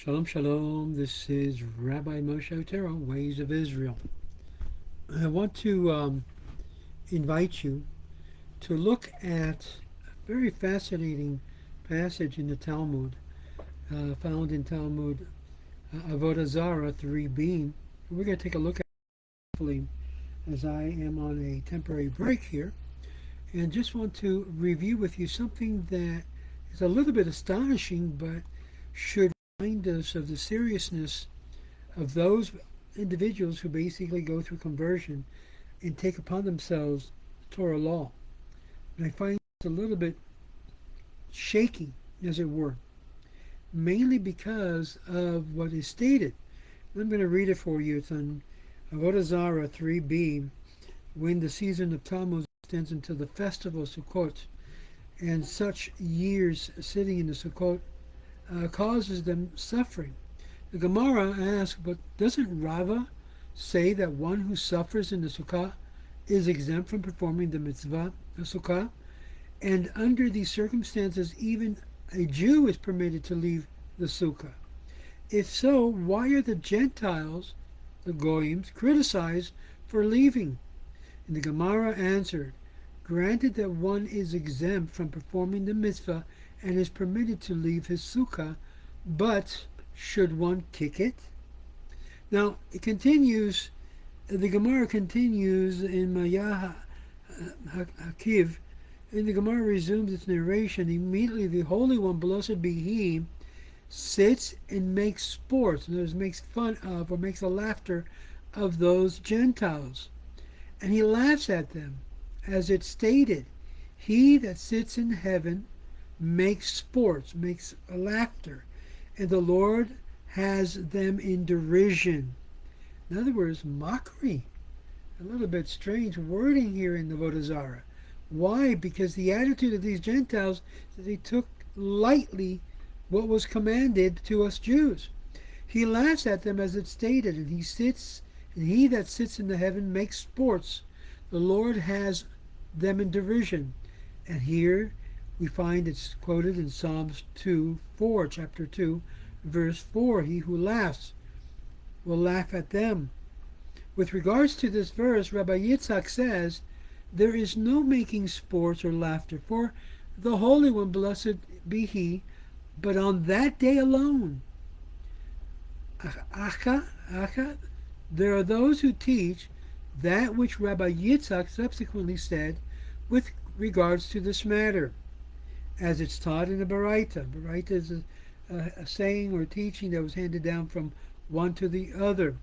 Shalom, shalom. This is Rabbi Moshe Otero, Ways of Israel. I want to invite you to look at a very fascinating passage in the Talmud, found in Talmud Avodah Zarah 3b. We're going to take a look at it carefully as I am on a temporary break here, and just want to review with you something that is a little bit astonishing, but should remind us of the seriousness of those individuals who basically go through conversion and take upon themselves Torah law. And I find it a little bit shaky, as it were, mainly because of what is stated. I'm going to read it for you. It's on Avodah Zarah 3b, when the season of Tammuz extends until the festival of Sukkot, and such years sitting in the Sukkot causes them suffering. The Gemara asks, but doesn't Rava say that one who suffers in the Sukkah is exempt from performing the mitzvah of Sukkah? And under these circumstances, even a Jew is permitted to leave the Sukkah. If so, why are the Gentiles, the Goyims, criticized for leaving? And the Gemara answered, granted that one is exempt from performing the mitzvah and is permitted to leave his sukkah, but should one kick it? Now, it continues, the Gemara continues in Maya Hakiv, and the Gemara resumes its narration. Immediately the Holy One, blessed be He, sits and makes sport, in other words, makes fun of or makes a laughter of those Gentiles. And He laughs at them, as it stated, He that sits in heaven makes sports, makes a laughter, and the Lord has them in derision. In other words, mockery. A little bit strange wording here in the Avodah Zarah. Why? Because the attitude of these Gentiles, they took lightly what was commanded to us Jews. He laughs at them, as it stated, and he that sits in the heaven makes sports. The Lord has them in derision. And here we find it's quoted in Psalms 2:4, chapter 2, verse 4. He who laughs will laugh at them. With regards to this verse, Rabbi Yitzḥak says, there is no making sports or laughter for the Holy One, blessed be He, but on that day alone. There are those who teach that which Rabbi Yitzḥak subsequently said with regards to this matter, as it's taught in the Baraita. Baraita is a saying or teaching that was handed down from one to the other,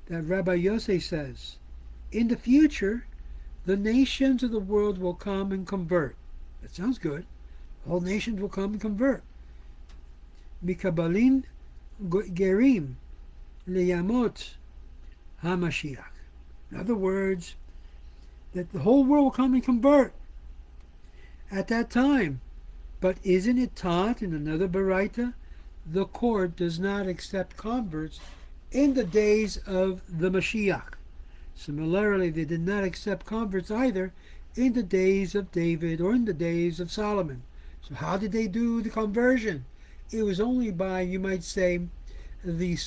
that Rabbi Yosef says, in the future, the nations of the world will come and convert. That sounds good. All nations will come and convert. Mikabalin gerim leyamot hamashiach. In other words, that the whole world will come and convert at that time. But isn't it taught in another Baraita? The court does not accept converts in the days of the Mashiach. Similarly, they did not accept converts either in the days of David or in the days of Solomon. So how did they do the conversion? It was only by, you might say, the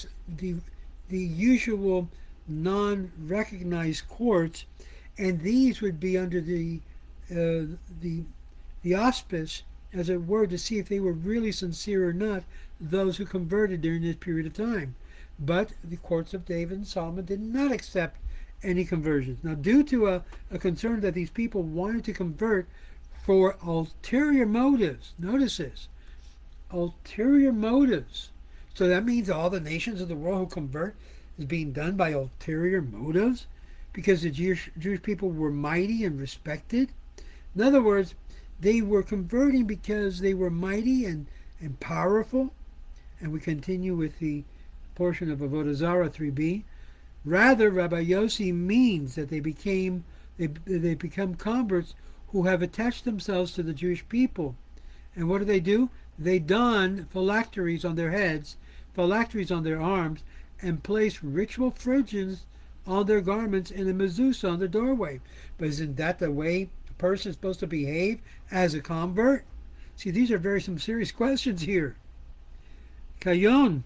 usual non-recognized courts, and these would be under the auspice, as it were, to see if they were really sincere or not, those who converted during this period of time. But the courts of David and Solomon did not accept any conversions. Now, due to a concern that these people wanted to convert for ulterior motives, notice this, ulterior motives. So that means all the nations of the world who convert is being done by ulterior motives, because the Jewish people were mighty and respected. In other words, they were converting because they were mighty and powerful. And we continue with the portion of Avodah Zarah 3b. Rather, Rabbi Yossi means that they become converts who have attached themselves to the Jewish people. And what do? They don phylacteries on their heads, phylacteries on their arms, and place ritual fringes on their garments and a mezuzah on the doorway. But isn't that the way a person is supposed to behave as a convert? See, these are some serious questions here. Kayon,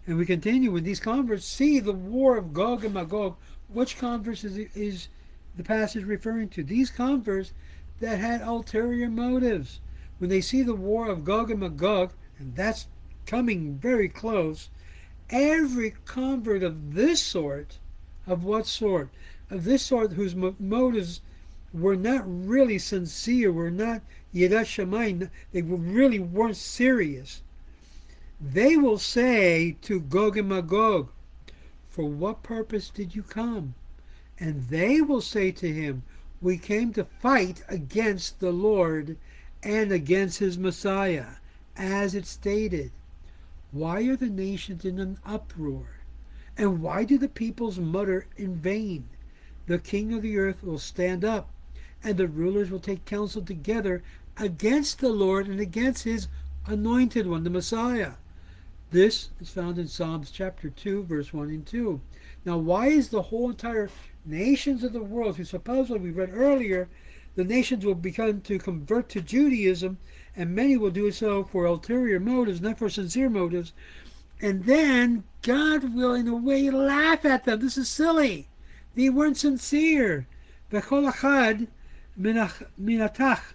And we continue, when these converts see the war of Gog and Magog, which converts is the passage referring to? These converts that had ulterior motives. When they see the war of Gog and Magog, and that's coming very close, every convert of this sort, of what sort? Of this sort whose motives were not really sincere, were not Yirat Shamayim, they really weren't serious. They will say to Gog and Magog, "For what purpose did you come?" And they will say to him, "We came to fight against the Lord and against his Messiah," as it stated. Why are the nations in an uproar? And why do the peoples mutter in vain? The king of the earth will stand up, and the rulers will take counsel together against the Lord and against his anointed one, the Messiah. This is found in Psalms chapter 2, verse 1 and 2. Now, why is the whole entire nations of the world, who supposedly we read earlier, the nations will begin to convert to Judaism, and many will do so for ulterior motives, not for sincere motives, and then God will, in a way, laugh at them. This is silly. They weren't sincere. V'chol achad minatach.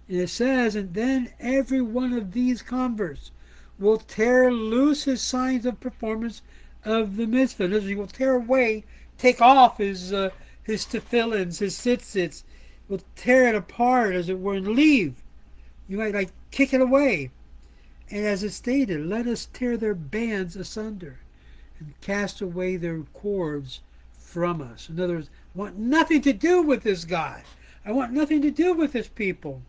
And it says, and then every one of these converts will tear loose his signs of performance of the mitzvah. In other words, he will tear away, take off his tefillins, his tzitzits, will tear it apart, as it were, and leave. You might kick it away. And as it stated, let us tear their bands asunder and cast away their cords from us. In other words, I want nothing to do with this God. I want nothing to do with this people.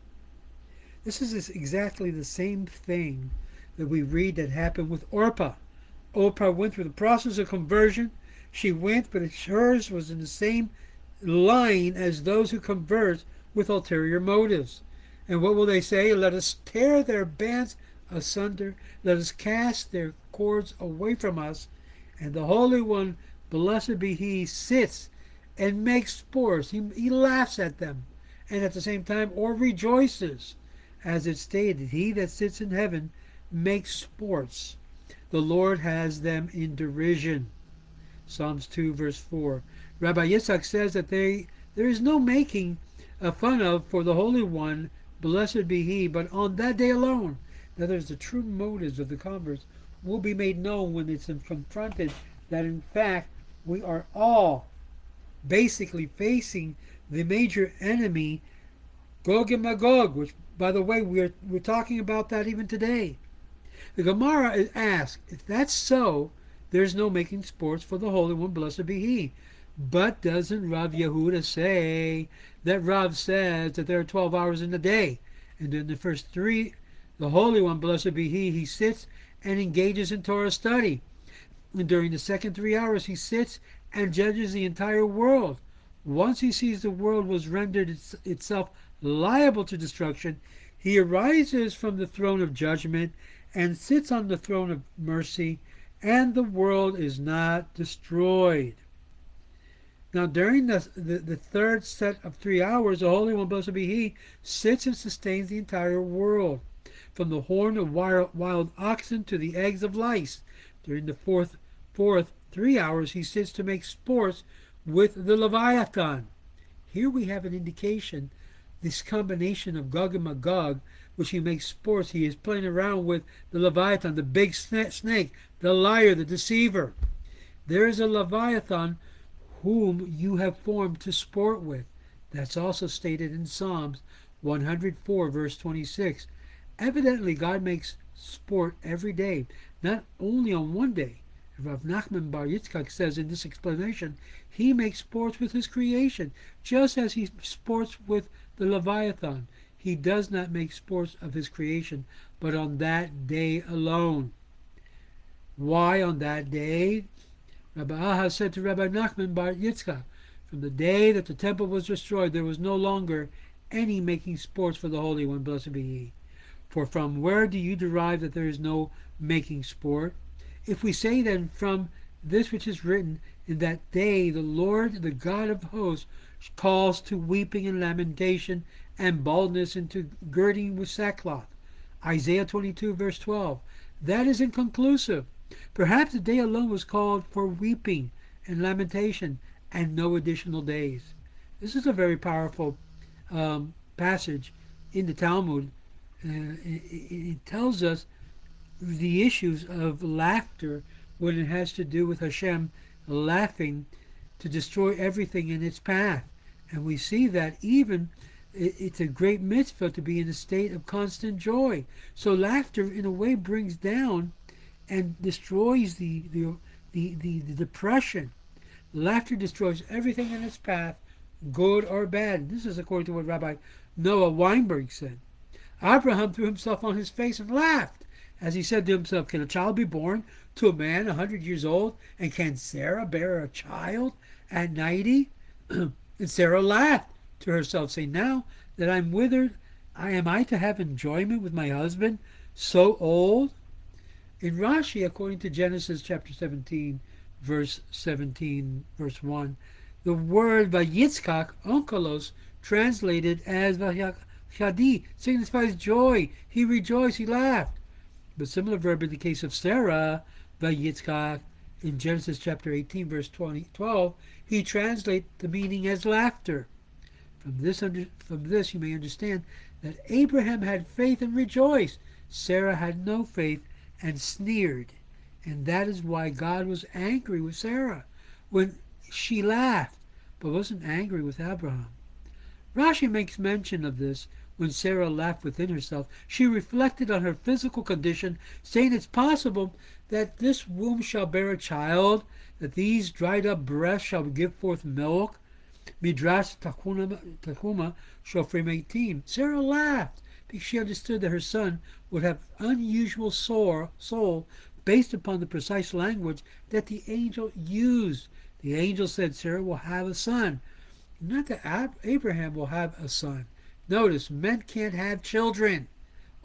This is exactly the same thing that we read that happened with Orpah. Orpah went through the process of conversion. She went, but hers was in the same line as those who convert with ulterior motives. And what will they say? Let us tear their bands asunder. Let us cast their cords away from us. And the Holy One, blessed be he, sits and makes sports. He laughs at them. And at the same time, or rejoices. As it stated, he that sits in heaven makes sports. The Lord has them in derision. Psalms 2, verse 4. Rabbi Yitzḥak says that there is no making fun of for the Holy One, blessed be he, but on that day alone. Now there's the true motives of the converts will be made known when it's confronted that in fact we are all basically facing the major enemy, Gog and Magog, which, by the way, we're talking about that even today. The Gemara is asked, if that's so, there's no making sports for the Holy One, blessed be he. But doesn't Rav Yehuda say that Rav says that there are 12 hours in the day, and in the first 3, the Holy One, blessed be he sits and engages in Torah study. And during the second 3 hours, he sits and judges the entire world. Once he sees the world was rendered itself liable to destruction, he arises from the throne of judgment and sits on the throne of mercy, and the world is not destroyed. Now, during the third set of 3 hours, the Holy One, blessed be he, sits and sustains the entire world, from the horn of wild oxen to the eggs of lice. During the fourth 3 hours, he sits to make sports with the Leviathan. Here we have an indication, this combination of Gog and Magog, which he makes sports. He is playing around with the Leviathan, the big snake, the liar, the deceiver. There is a Leviathan whom you have formed to sport with. That's also stated in Psalms 104, verse 26. Evidently, God makes sport every day, not only on one day. Rav Nachman bar Yitzchak says in this explanation, he makes sports with his creation, just as he sports with the Leviathan. He does not make sports of his creation, but on that day alone. Why on that day? Rabbi Aha said to Rabbi Nachman bar Yitzchak, from the day that the temple was destroyed, there was no longer any making sports for the Holy One, blessed be he. For from where do you derive that there is no making sport? If we say then from this which is written, in that day the Lord, the God of hosts, calls to weeping and lamentation and baldness and to girding with sackcloth. Isaiah 22, verse 12. That is inconclusive. Perhaps the day alone was called for weeping and lamentation and no additional days. This is a very powerful passage in the Talmud. It tells us the issues of laughter when it has to do with Hashem laughing to destroy everything in its path. And we see that even it's a great mitzvah to be in a state of constant joy. So laughter in a way brings down and destroys the depression. Laughter destroys everything in its path, good or bad. This is according to what Rabbi Noah Weinberg said. Abraham threw himself on his face and laughed, as he said to himself, can a child be born to a man 100 years old? And can Sarah bear a child at 90? And Sarah laughed to herself, saying, now that I'm withered, am I to have enjoyment with my husband so old? In Rashi, according to Genesis chapter 17, verse 1, the word Yitzhak, onkelos, translated as Chadi, signifies joy. He rejoiced, he laughed. But similar verb in the case of Sarah, Yitzhak, in Genesis chapter 18, verse 12, he translates the meaning as laughter. From this you may understand that Abraham had faith and rejoiced. Sarah had no faith and sneered. And that is why God was angry with Sarah when she laughed, but wasn't angry with Abraham. Rashi makes mention of this. When Sarah laughed within herself, she reflected on her physical condition, saying it's possible that this womb shall bear a child, that these dried up breasts shall give forth milk. Midrash Takuma Shofrim 18. Sarah laughed because she understood that her son would have unusual soul based upon the precise language that the angel used. The angel said Sarah will have a son, not that Abraham will have a son. Notice, men can't have children,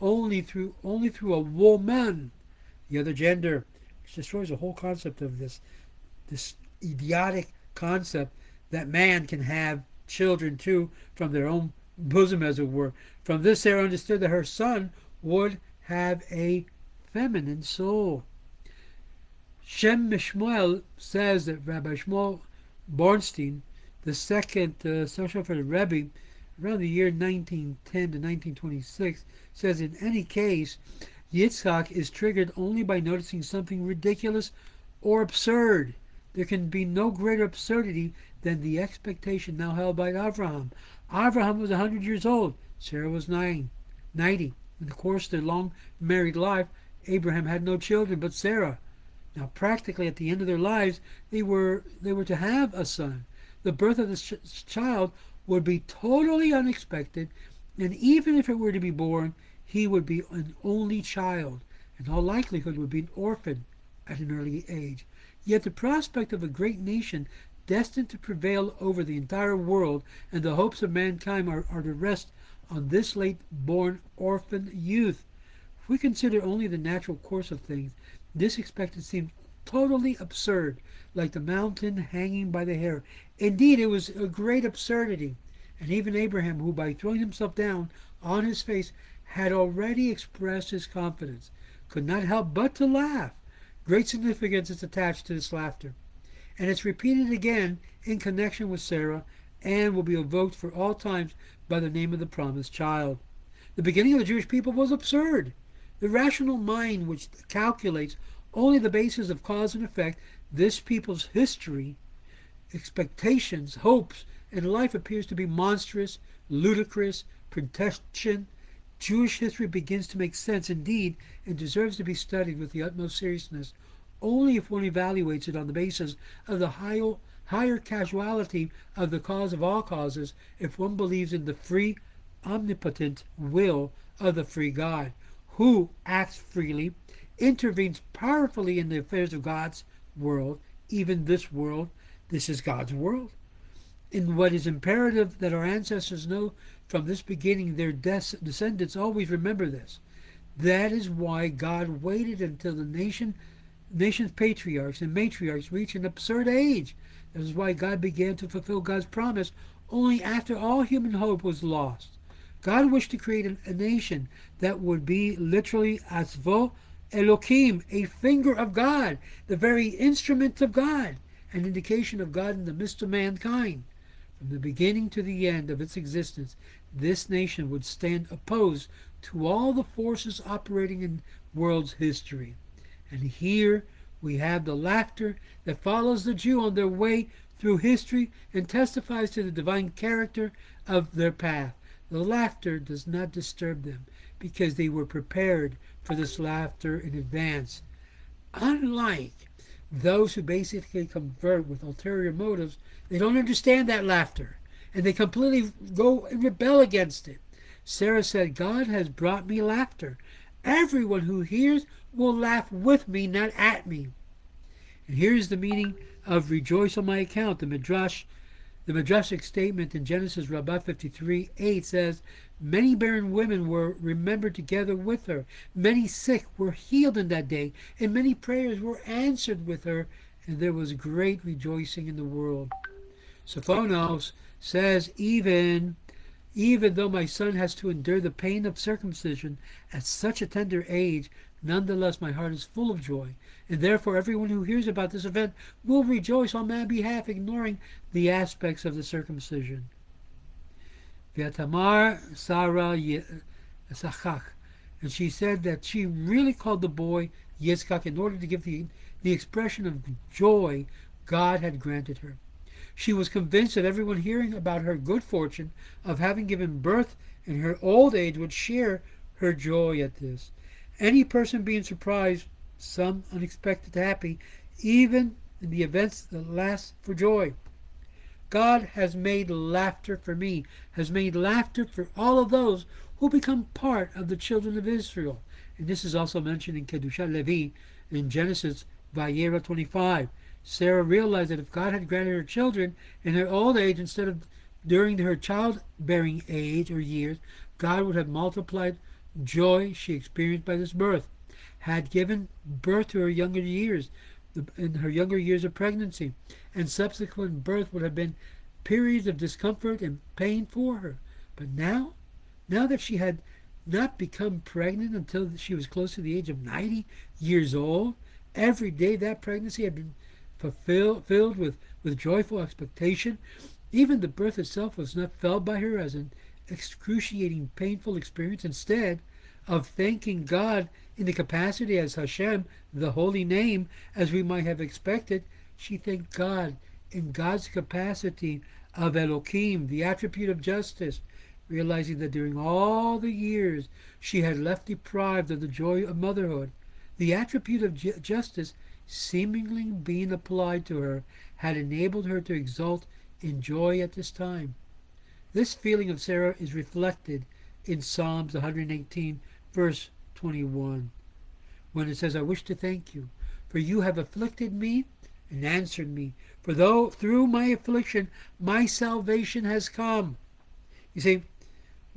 only through a woman, the other gender, which destroys the whole concept of this idiotic concept that man can have children too from their own bosom, as it were. From this, Sarah understood that her son would have a feminine soul. Shem Mishmuel says that Rabbi Shmuel Bornstein, the second social for the Rebbe, around the year 1910 to 1926, says in any case, Yitzhak is triggered only by noticing something ridiculous or absurd. There can be no greater absurdity than the expectation now held by Abraham. Abraham was 100 years old. Sarah was 90. In the course of their long married life, Abraham had no children but Sarah. Now, practically at the end of their lives, they were to have a son. The birth of this child would be totally unexpected, and even if it were to be born, he would be an only child. In all likelihood, would be an orphan at an early age. Yet the prospect of a great nation destined to prevail over the entire world and the hopes of mankind are to rest on this late-born orphan youth. If we consider only the natural course of things, this expectancy seems totally absurd, like the mountain hanging by the hair. Indeed, it was a great absurdity. And even Abraham, who by throwing himself down on his face had already expressed his confidence, could not help but to laugh. Great significance is attached to this laughter. And it's repeated again in connection with Sarah and will be evoked for all times by the name of the promised child. The beginning of the Jewish people was absurd. The rational mind which calculates only the basis of cause and effect, this people's history, expectations, hopes, and life appears to be monstrous, ludicrous, pretension. Jewish history begins to make sense indeed and deserves to be studied with the utmost seriousness only if one evaluates it on the basis of the higher causality of the cause of all causes, if one believes in the free, omnipotent will of the free God, who acts freely, intervenes powerfully in the affairs of God's world, even this world. This is God's world. In what is imperative that our ancestors know from this beginning, their descendants always remember this. That is why God waited until the nation's patriarchs and matriarchs reached an absurd age. That is why God began to fulfill God's promise only after all human hope was lost. God wished to create a nation that would be literally asvo Elohim, a finger of God, the very instrument of God, an indication of God in the midst of mankind. From the beginning to the end of its existence, this nation would stand opposed to all the forces operating in world's history. And here we have the laughter that follows the Jew on their way through history and testifies to the divine character of their path. The laughter does not disturb them because they were prepared for this laughter in advance. Unlike those who basically convert with ulterior motives, they don't understand that laughter and they completely go and rebel against it. Sarah said, God has brought me laughter. Everyone who hears will laugh with me, not at me. And here's the meaning of rejoice on my account. The Midrashic statement in Genesis Rabbah 53:8 says, many barren women were remembered together with her. Many sick were healed in that day, and many prayers were answered with her, and there was great rejoicing in the world. Sophonos says, even though my son has to endure the pain of circumcision at such a tender age, nonetheless my heart is full of joy, and therefore everyone who hears about this event will rejoice on my behalf, ignoring the aspects of the circumcision. V'atamar Sarah Yeshxak, and she said that she really called the boy Yezchak in order to give the expression of joy God had granted her. She was convinced that everyone hearing about her good fortune of having given birth in her old age would share her joy at this. Any person being surprised, some unexpected happy, even in the events that last for joy. God has made laughter for me, has made laughter for all of those who become part of the children of Israel. And this is also mentioned in Kedushat Levi in Genesis Vayera 25. Sarah realized that if God had granted her children in her old age instead of during her childbearing age or years, God would have multiplied joy she experienced by this birth, had given birth to her younger years, in her younger years of pregnancy, and subsequent birth would have been periods of discomfort and pain for her. But now that she had not become pregnant until she was close to the age of 90 years old, every day that pregnancy had been filled with joyful expectation. Even the birth itself was not felt by her as an excruciating, painful experience. Instead of thanking God in the capacity as Hashem, the holy name, as we might have expected, she thanked God in God's capacity of Elohim, the attribute of justice, realizing that during all the years she had left deprived of the joy of motherhood, the attribute of justice seemingly being applied to her had enabled her to exult in joy at this time. This feeling of Sarah is reflected in Psalms 118, verse 21, when it says, I wish to thank you, for you have afflicted me and answered me, for though through my affliction my salvation has come. You see,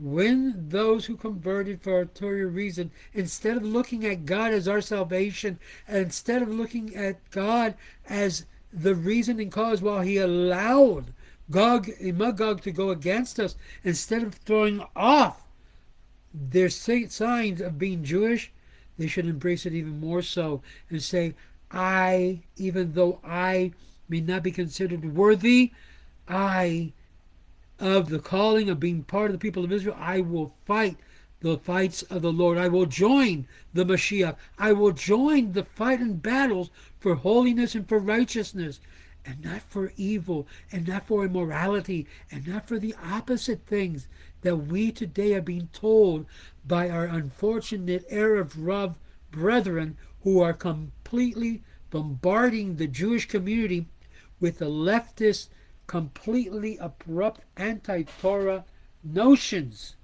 when those who converted for ulterior reason, instead of looking at God as our salvation, and instead of looking at God as the reason and cause why he allowed Gog and Magog to go against us, instead of throwing off their signs of being Jewish, they should embrace it even more so and say, even though I may not be considered worthy, of the calling of being part of the people of Israel, I will fight the fights of the Lord. I will join the Mashiach. I will join the fight and battles for holiness and for righteousness, and not for evil, and not for immorality, and not for the opposite things that we today are being told by our unfortunate Arab Rav brethren who are completely bombarding the Jewish community with the leftist, completely abrupt anti-Torah notions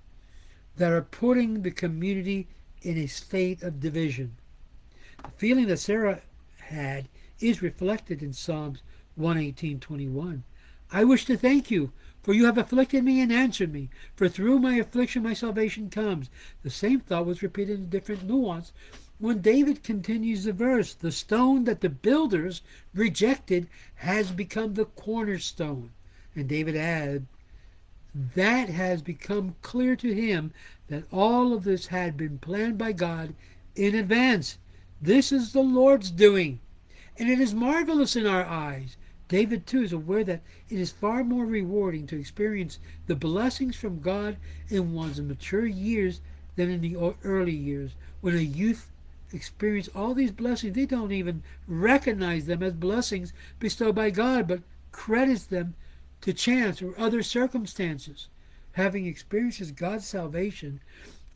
that are putting the community in a state of division. The feeling that Sarah had is reflected in Psalms 118:21. I wish to thank you, for you have afflicted me and answered me, for through my affliction my salvation comes. The same thought was repeated in different nuance when David continues the verse. The stone that the builders rejected has become the cornerstone. And David added, that has become clear to him that all of this had been planned by God in advance. This is the Lord's doing, and it is marvelous in our eyes. David, too, is aware that it is far more rewarding to experience the blessings from God in one's mature years than in the early years. When a youth experience all these blessings, they don't even recognize them as blessings bestowed by God, but credits them to chance or other circumstances. Having experienced God's salvation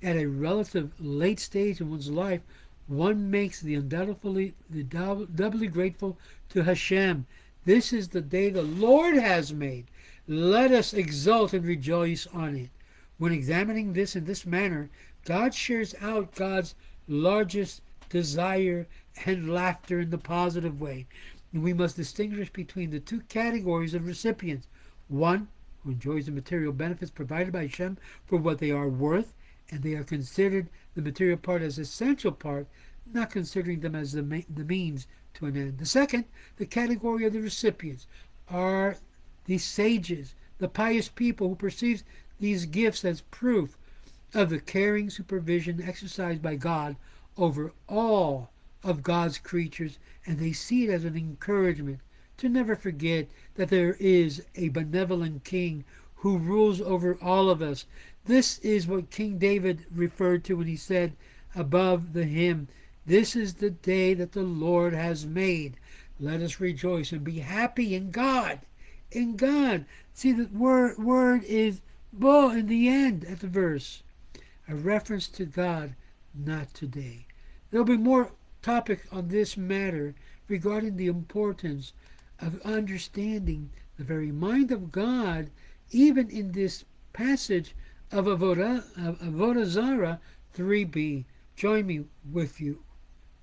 at a relative late stage in one's life, one makes the doubly grateful to Hashem. This is the day the Lord has made. Let us exult and rejoice on it. When examining this in this manner, God shares out God's largest desire and laughter in the positive way. And we must distinguish between the two categories of recipients. One who enjoys the material benefits provided by Hashem for what they are worth, and they are considered the material part as essential part, not considering them as the means to an end. The second, the category of the recipients, are the sages, the pious people who perceive these gifts as proof of the caring supervision exercised by God over all of God's creatures, and they see it as an encouragement to never forget that there is a benevolent king who rules over all of us. This is what King David referred to when he said above the hymn, "This is the day that the Lord has made. Let us rejoice and be happy in God." In God. See, the word is bo in the end at the verse. A reference to God, not today. There will be more topic on this matter regarding the importance of understanding the very mind of God, even in this passage of Avodah Zarah 3b. Join me with you,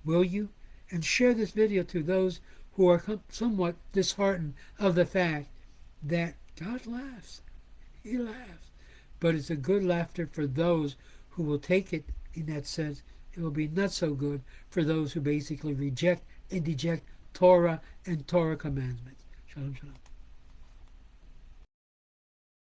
will you? And share this video to those who are somewhat disheartened of the fact that God laughs. He laughs. But it's a good laughter for those who will take it in that sense. It will be not so good for those who basically reject and deject Torah and Torah commandments. Shalom, shalom.